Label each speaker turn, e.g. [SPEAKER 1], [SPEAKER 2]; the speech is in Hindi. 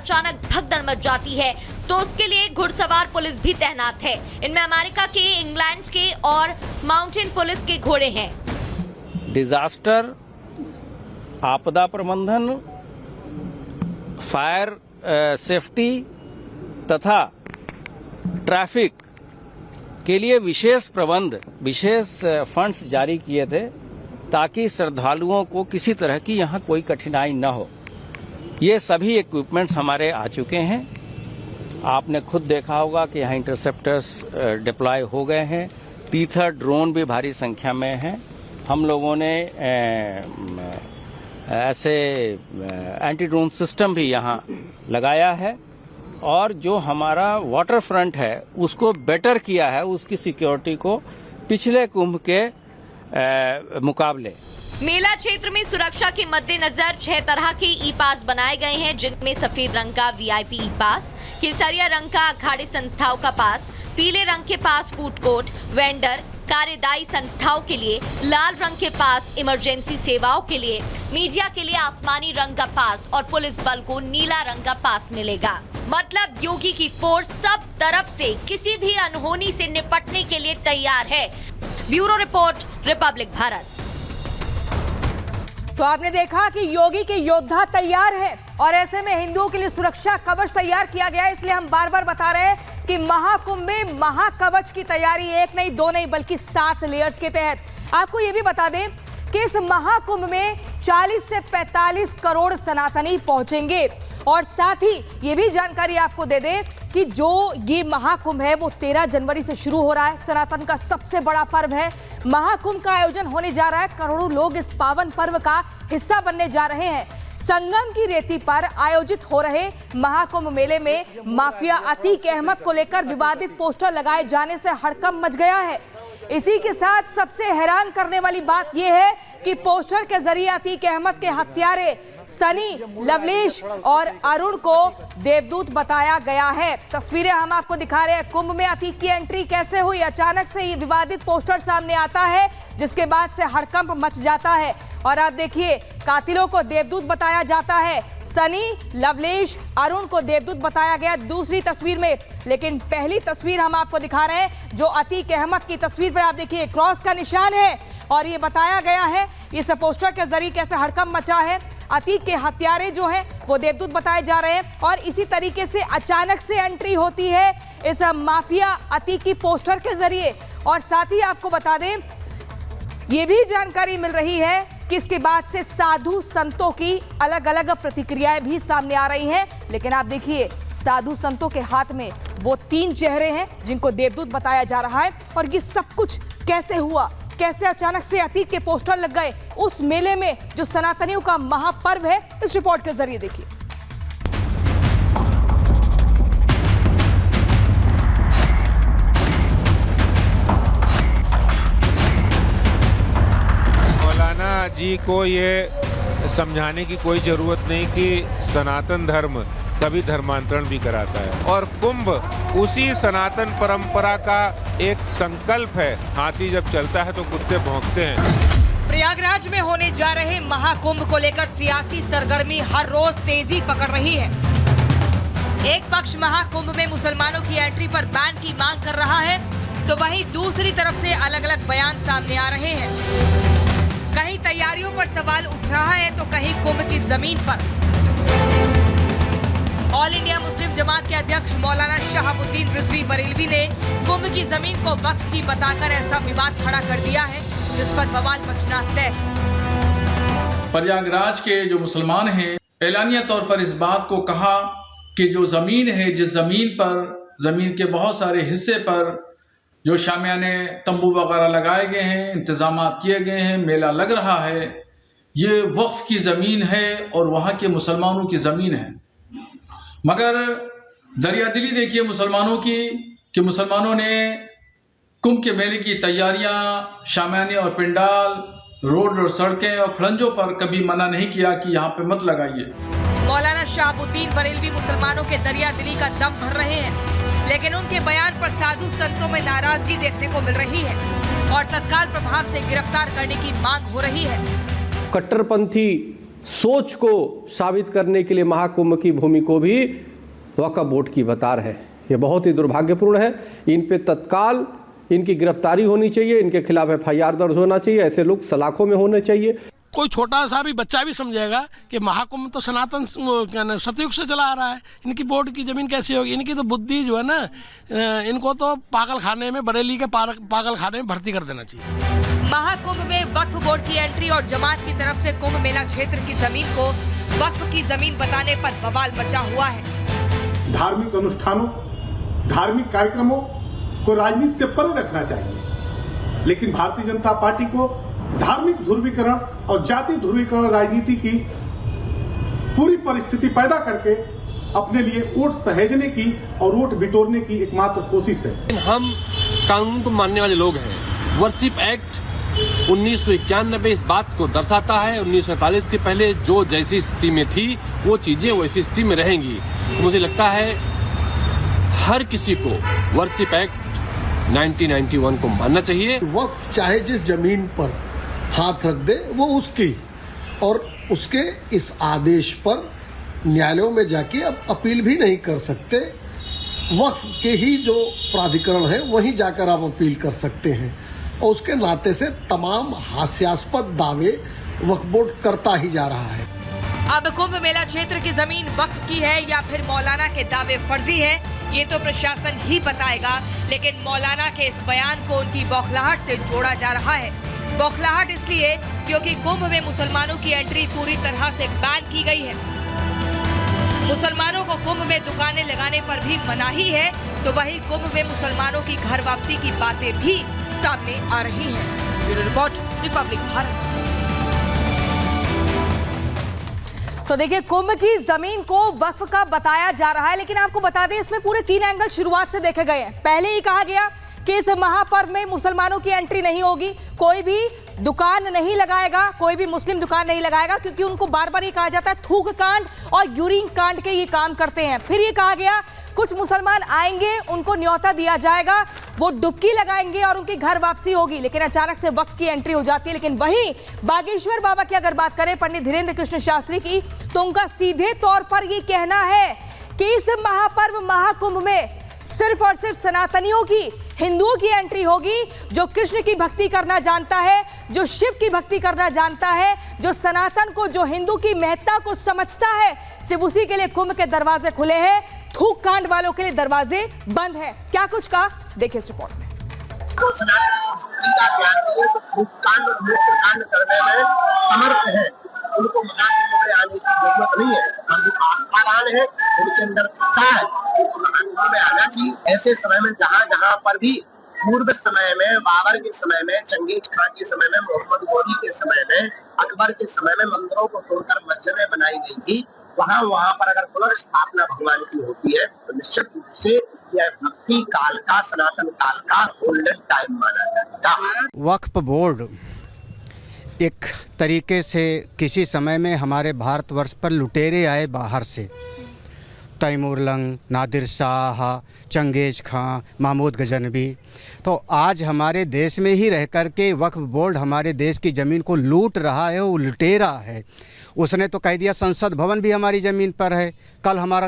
[SPEAKER 1] अचानक भगदड़ मच जाती है तो उसके लिए घुड़सवार पुलिस भी तैनात है। इनमें अमेरिका के, इंग्लैंड के और माउंटेन पुलिस के घोड़े हैं।
[SPEAKER 2] डिजास्टर, आपदा प्रबंधन, फायर सेफ्टी तथा ट्रैफिक के लिए विशेष प्रबंध, विशेष फंड्स जारी किए थे ताकि श्रद्धालुओं को किसी तरह की यहाँ कोई कठिनाई न हो। ये सभी इक्विपमेंट्स हमारे आ चुके हैं। आपने खुद देखा होगा कि यहाँ इंटरसेप्टर्स डिप्लॉय हो गए हैं। तीथर ड्रोन भी भारी संख्या में हैं। हम लोगों ने ऐसे एंटी ड्रोन सिस्टम भी यहाँ लगाया है और जो हमारा वाटर फ्रंट है उसको बेटर किया है, उसकी सिक्योरिटी को पिछले कुंभ के मुकाबले।
[SPEAKER 1] मेला क्षेत्र में सुरक्षा के मद्देनजर 6 तरह के ई पास बनाए गए हैं, जिनमें सफेद रंग का वीआईपी ई पास, केसरिया रंग का अखाड़े संस्थाओं का पास, पीले रंग के पास फूड कोर्ट, वेंडर, कार्यदायी संस्थाओं के लिए, लाल रंग के पास इमरजेंसी सेवाओं के लिए, मीडिया के लिए आसमानी रंग का पास और पुलिस बल को नीला रंग का पास मिलेगा। मतलब योगी की फोर्स सब तरफ से किसी भी अनहोनी से निपटने के लिए तैयार है। Bureau report, Republic Bharat.
[SPEAKER 3] तो आपने देखा कि योगी के योद्धा तैयार हैं और ऐसे में हिंदुओं के लिए सुरक्षा कवच तैयार किया गया है। इसलिए हम बार बार बता रहे हैं कि महाकुंभ में महाकवच की तैयारी 1 नहीं 2 नहीं बल्कि 7 लेयर्स के तहत। आपको ये भी बता दें कि इस महाकुंभ में 40 से 45 करोड़ सनातनी पहुंचेंगे और साथ ही ये भी जानकारी आपको दे दें कि जो ये महाकुंभ है वो 13 जनवरी से शुरू हो रहा है। सनातन का सबसे बड़ा पर्व है। महाकुंभ का आयोजन होने जा रहा है। करोड़ों लोग इस पावन पर्व का हिस्सा बनने जा रहे हैं। संगम की रेती पर आयोजित हो रहे महाकुंभ मेले में माफिया अतीक अहमद को लेकर विवादित पोस्टर लगाए जाने से हड़कंप मच गया है। इसी के साथ सबसे हैरान करने वाली बात यह है कि पोस्टर के जरिए अतीक अहमद के हत्यारे सनी, लवलेश और अरुण को देवदूत बताया गया है। तस्वीरें हम आपको दिखा रहे हैं। कुंभ में अतीक की एंट्री कैसे हुई, अचानक से ये विवादित पोस्टर सामने आता है जिसके बाद से हड़कंप मच जाता है। और आप देखिए, कातिलों को देवदूत बताया जाता है। सनी, लवलेश, अरुण को देवदूत बताया गया दूसरी तस्वीर में। लेकिन पहली तस्वीर हम आपको दिखा रहे हैं जो अतीक अहमद की तस्वीर पर आप देखिए क्रॉस का निशान है और ये बताया गया है इस पोस्टर के जरिए कैसे हड़कंप मचा है। अतीक के हत्यारे जो हैं वो देवदूत बताए जा रहे हैं और इसी तरीके से अचानक से एंट्री होती है इस माफिया अतीक की पोस्टर के जरिए। और साथ ही आपको बता दें ये भी जानकारी मिल रही है कि इसके बाद से साधु संतों की अलग अलग प्रतिक्रियाएं भी सामने आ रही हैं। लेकिन आप देखिए, साधु संतों के हाथ में वो 3 चेहरे हैं जिनको देवदूत बताया जा रहा है। और ये सब कुछ कैसे हुआ, कैसे अचानक से अतीक के पोस्टर लग गए उस मेले में जो सनातनियों का महापर्व है, इस रिपोर्ट के जरिए देखिए।
[SPEAKER 4] मौलाना जी को ये समझाने की कोई जरूरत नहीं कि सनातन धर्म कभी धर्मांतरण भी कराता है और कुंभ उसी सनातन परंपरा का एक संकल्प है। हाथी जब चलता है तो कुत्ते भौंकते हैं।
[SPEAKER 3] प्रयागराज में होने जा रहे महाकुंभ को लेकर सियासी सरगर्मी हर रोज तेजी पकड़ रही है। एक पक्ष महाकुंभ में मुसलमानों की एंट्री पर बैन की मांग कर रहा है तो वहीं दूसरी तरफ से अलग अलग बयान सामने आ रहे हैं। कहीं तैयारियों पर सवाल उठ रहा है तो कहीं कुंभ की जमीन पर। ऑल इंडिया मुस्लिम जमात के अध्यक्ष मौलाना शहाबुद्दीन रिजवी बरेलवी ने कुंभ की जमीन को वक्त की बताकर ऐसा विवाद खड़ा कर दिया है जिस पर बवाल मचना तय।
[SPEAKER 5] प्रयागराज के जो मुसलमान हैं एलानिया तौर पर इस बात को कहा कि जो जमीन है, जिस जमीन पर, जमीन के बहुत सारे हिस्से पर जो शामियाने तंबू वगैरह लगाए गए हैं, इंतजामात किए गए हैं, मेला लग रहा है, ये वक्फ की ज़मीन है और वहाँ के मुसलमानों की ज़मीन है। मगर दरियादिली देखिए मुसलमानों की कि मुसलमानों ने कुंभ के मेले की तैयारियां, शामियाने और पिंडाल, रोड और सड़कें और खड़ंजों पर कभी मना नहीं किया कि यहाँ पे मत लगाइए।
[SPEAKER 3] मौलाना शहाबुद्दीन बरेलवी मुसलमानों के दरियादिली का दम भर रहे हैं, लेकिन उनके बयान पर साधु संतों में नाराजगी देखने को मिल रही है और तत्काल प्रभाव से गिरफ्तार करने की मांग हो रही है।
[SPEAKER 6] कट्टरपंथी सोच को साबित करने के लिए महाकुंभ की भूमि को भी वक्फ बोर्ड की बता रहे हैं। ये बहुत ही दुर्भाग्यपूर्ण है। इन पे तत्काल इनकी गिरफ्तारी होनी चाहिए, इनके खिलाफ FIR दर्ज होना चाहिए, ऐसे लोग सलाखों में होने चाहिए।
[SPEAKER 7] कोई छोटा सा भी बच्चा भी समझेगा कि महाकुंभ तो सनातन सतयुग से चला आ रहा है, इनकी बोर्ड की जमीन कैसी होगी। इनकी तो बुद्धि जो है ना, इनको तो पागल खाने में, बरेली के पागल खाने में भर्ती कर देना चाहिए।
[SPEAKER 3] महाकुंभ में वक्फ बोर्ड की एंट्री और जमात की तरफ से कुंभ मेला क्षेत्र की जमीन को वक्फ की जमीन बताने पर बवाल मचा हुआ है।
[SPEAKER 8] धार्मिक अनुष्ठानों, धार्मिक कार्यक्रमों को राजनीति से परे रखना चाहिए, लेकिन भारतीय जनता पार्टी को धार्मिक ध्रुवीकरण और जाति ध्रुवीकरण राजनीति की पूरी परिस्थिति पैदा करके अपने लिए वोट सहेजने की और वोट बिटोरने की एकमात्र कोशिश है।
[SPEAKER 9] हम कानून को मानने वाले लोग हैं। वर्शिप एक्ट 1991 इस बात को दर्शाता है। 1947 के पहले जो जैसी स्थिति में थी वो चीजें वैसी स्थिति में रहेंगी। मुझे लगता है हर किसी को वर्शिप एक्ट 1991 को मानना चाहिए।
[SPEAKER 10] वक्फ चाहे जिस जमीन पर हाथ रख दे वो उसकी, और उसके इस आदेश पर न्यायालयों में जाके अब अपील भी नहीं कर सकते। वक्फ के ही जो प्राधिकरण है वहीं जाकर आप अपील कर सकते हैं, और उसके नाते से तमाम हास्यास्पद दावे वक्फ बोर्ड करता ही जा रहा है।
[SPEAKER 3] अब कुंभ मेला क्षेत्र की जमीन वक्फ की है या फिर मौलाना के दावे फर्जी है, ये तो प्रशासन ही बताएगा। लेकिन मौलाना के इस बयान को उनकी बौखलाहट से जोड़ा जा रहा है। बौखलाहट इसलिए क्योंकि कुंभ में मुसलमानों की एंट्री पूरी तरह से बैन की गई है। मुसलमानों को कुंभ में दुकानें लगाने पर भी मनाही है, तो वहीं कुंभ में मुसलमानों की घर वापसी की बातें भी सामने आ रही हैं। Bureau report, Republic Bharat. तो देखिए, कुंभ की जमीन को वक्फ का बताया जा रहा है, लेकिन आपको बता दें इसमें पूरे 3 एंगल शुरुआत से देखे गए हैं। पहले ही कहा गया कि इस महापर्व में मुसलमानों की एंट्री नहीं होगी, कोई भी दुकान नहीं लगाएगा, कोई भी मुस्लिम दुकान नहीं लगाएगा, क्योंकि उनको बार बार ये कहा जाता है थूक कांड और यूरिन कांड के ये काम करते हैं। फिर ये कहा गया कुछ मुसलमान आएंगे, उनको न्योता दिया जाएगा, वो डुबकी लगाएंगे और उनकी घर वापसी होगी। लेकिन अचानक से वक्फ की एंट्री हो जाती है। लेकिन वहीं बागेश्वर बाबा की अगर बात करें, पंडित धीरेन्द्र कृष्ण शास्त्री की, तो उनका सीधे तौर पर ये कहना है कि इस महापर्व महाकुंभ में सिर्फ और सिर्फ सनातनियों की, हिंदुओं की एंट्री होगी। जो कृष्ण की भक्ति करना जानता है, जो शिव की भक्ति करना जानता है, जो सनातन को, जो हिंदू की महत्ता को समझता है, सिर्फ उसी के लिए कुंभ के दरवाजे खुले हैं। थूक कांड वालों के लिए दरवाजे बंद है। क्या कुछ कहा, देखिए इस रिपोर्ट में।
[SPEAKER 11] तो सनातन संस्कृति का ज्ञान है, तो थूक कांड और मुक्त कांड करने में समर्थ है, उनको महाकुंभ में आने की जरूरत नहीं है। और जो आस्थावान है, उनके अंदर सत्ता है, उनको महाकुंभ में आना चाहिए। ऐसे समय में जहाँ पर भी पूर्व समय में, बाबर के समय में, चंगेज खान के समय में, मोहम्मद गोरी के समय में, अकबर के समय में मंदिरों को तोड़कर मस्जिदें बनाई गई थी, वहाँ पर अगर पुनर्स्थापना भगवान की होती है तो निश्चित रूप से यह भक्ति काल का, सनातन काल का गोल्डन टाइम माना जाएगा।
[SPEAKER 12] वक्फ बोर्ड एक तरीके से किसी समय में हमारे भारतवर्ष पर लुटेरे आए बाहर से, तैमूर लंग, नादिर शाह, चंगेज खां, महमूद गजनवी, तो आज हमारे देश में ही रह कर के वक्फ बोर्ड हमारे देश की ज़मीन को लूट रहा है, वो लुटेरा है। उसने तो कह दिया संसद भवन भी हमारी ज़मीन पर है। कल हमारा